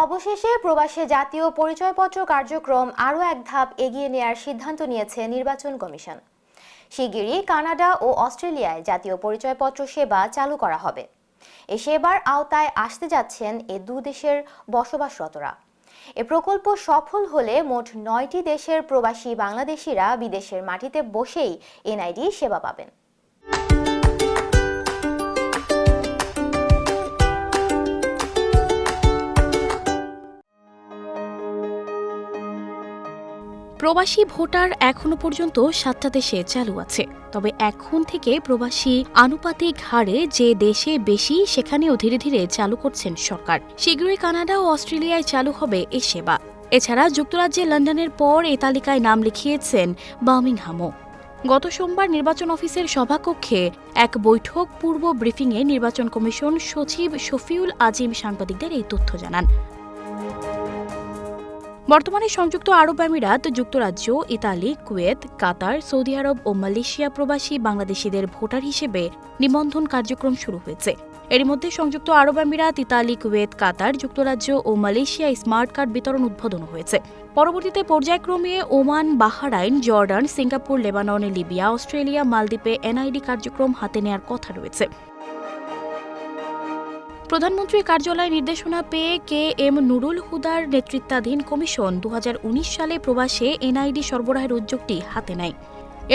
অবশেষে প্রবাসী জাতীয় পরিচয়পত্র কার্যক্রম আরও এক ধাপ এগিয়ে নেয়ার সিদ্ধান্ত নিয়েছে নির্বাচন কমিশন। শিগগিরই কানাডা ও অস্ট্রেলিয়ায় জাতীয় পরিচয়পত্র সেবা চালু করা হবে। এই সেবার আওতায় আসতে যাচ্ছেন এ দুদেশের বসবাসরতরা। এ প্রকল্প সফল হলে মোট 9টি দেশের প্রবাসী বাংলাদেশিরা বিদেশের মাটিতে বসেই এনআইডি সেবা পাবেন। প্রবাসী ভোটার এখনো পর্যন্ত 7টা দেশে চালু আছে। তবে এখন থেকে প্রবাসী আনুপাতিক হারে যে দেশে বেশি সেখানেও ধীরে ধীরে চালু করছেন সরকার। শীঘ্রই কানাডা ও অস্ট্রেলিয়ায় চালু হবে এই সেবা। এছাড়া যুক্তরাজ্যে লন্ডনের পর এই তালিকায় নাম লিখিয়েছেন বার্মিংহামও। গত সোমবার নির্বাচন অফিসের সভাকক্ষে এক বৈঠক পূর্ব ব্রিফিংয়ে নির্বাচন কমিশন সচিব শফিউল আজিম সাংবাদিকদের এই তথ্য জানান। বর্তমানে সংযুক্ত আরব আমিরাত, যুক্তরাজ্য, ইতালি, কুয়েত, কাতার, সৌদি আরব ও মালয়েশিয়া প্রবাসী বাংলাদেশিদের ভোটার হিসেবে নিবন্ধন কার্যক্রম শুরু হয়েছে। এর মধ্যে সংযুক্ত আরব আমিরাত, ইতালি, কুয়েত, কাতার, যুক্তরাজ্য ও মালয়েশিয়ায় স্মার্ট কার্ড বিতরণ উদ্বোধন হয়েছে। পরবর্তীতে পর্যায়ক্রমে Oman, Bahrain, Jordan, Singapore, Lebanon, Libya, Australia, মালদ্বীপে এনআইডি কার্যক্রম হাতে নেয়ার কথা রয়েছে। প্রধানমন্ত্রীর কার্যালয় নির্দেশনা পেয়ে KM নুরুল হুদার নেতৃত্বাধীন কমিশন 2019 সালে প্রবাসে এনআইডি সরবরাহের উদ্যোগটি হাতে নেয়।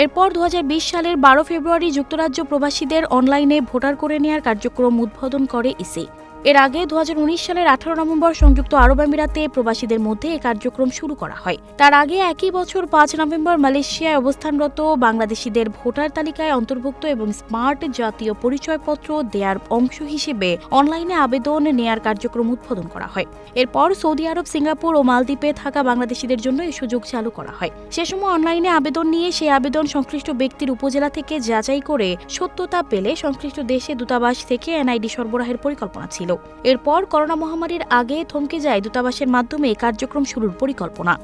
এরপর 2020 সালের 12 ফেব্রুয়ারি যুক্তরাজ্য প্রবাসীদের অনলাইনে ভোটার করে নেওয়ার কার্যক্রম উদ্বোধন করে ইসি। এর আগে 2019 সালের 18 নভেম্বর সংযুক্ত আরব আমিরাতে প্রবাসীদের মধ্যে এই কার্যক্রম শুরু করা হয়। তার আগে একই বছর 5 নভেম্বর মালয়েশিয়ায় অবস্থানরত বাংলাদেশিদের ভোটার তালিকায় অন্তর্ভুক্ত এবং স্মার্ট জাতীয় পরিচয়পত্র দেওয়ার অংশ হিসেবে অনলাইনে আবেদন নেয়ার কার্যক্রম উদ্বোধন করা হয়। এরপর সৌদি আরব, সিঙ্গাপুর ও মালদ্বীপে থাকা বাংলাদেশিদের জন্য এই সুযোগ চালু করা হয়। সে সময় অনলাইনে আবেদন নিয়ে সেই আবেদন সংশ্লিষ্ট ব্যক্তির উপজেলা থেকে যাচাই করে সত্যতা পেলে সংশ্লিষ্ট দেশে দূতাবাস থেকে এনআইডি সরবরাহের পরিকল্পনা ছিল। এরপর করোনা মহামারীর আগে থমকে যায় দূতাবাসের মাধ্যমে কার্যক্রম শুরুর পরিকল্পনা।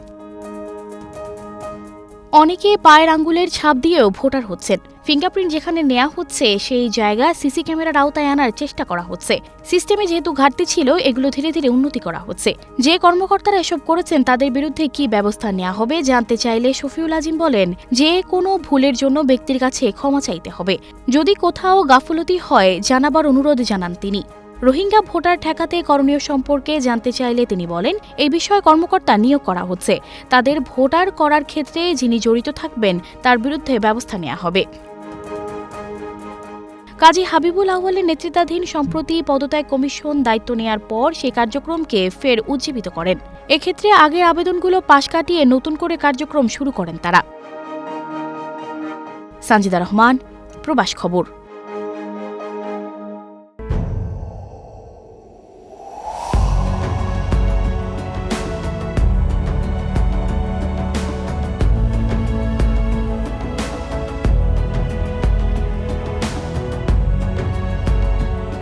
অনেকে পায়ের আঙ্গুলের ছাপ দিয়েও ভোটার হচ্ছেন। ফিঙ্গারপ্রিন্ট যেখানে নেওয়া হচ্ছে সেই জায়গা সিসি ক্যামেরার আওতায় আনার চেষ্টা করা হচ্ছে। সিস্টেমে যেহেতু ঘাটতি ছিল, এগুলো ধীরে ধীরে উন্নতি করা হচ্ছে। যে কর্মকর্তারা এসব করেছেন তাদের বিরুদ্ধে কি ব্যবস্থা নেওয়া হবে জানতে চাইলে শফিউল আজিম বলেন, যে কোনো ভুলের জন্য ব্যক্তির কাছে ক্ষমা চাইতে হবে। যদি কোথাও গাফলতি হয় জানাবার অনুরোধ জানান তিনি। রোহিঙ্গা ভোটার ঠেকাতে করণীয় সম্পর্কে জানতে চাইলে তিনি বলেন, এই বিষয়ে কর্মকর্তা নিয়োগ করা হচ্ছে। তাদের ভোটার করার ক্ষেত্রে যিনি জড়িত থাকবেন তার বিরুদ্ধে ব্যবস্থা নেওয়া হবে। কাজী হাবিবুল আউয়ালের নেতৃত্বাধীন সম্প্রতি পদত্যাগ কমিশন দায়িত্ব নেয়ার পর সেই কার্যক্রমকে ফের উজ্জীবিত করেন। এক্ষেত্রে আগের আবেদনগুলো পাশ কাটিয়ে নতুন করে কার্যক্রম শুরু করেন তারা। সানজিদা রহমান, প্রবাস খবর।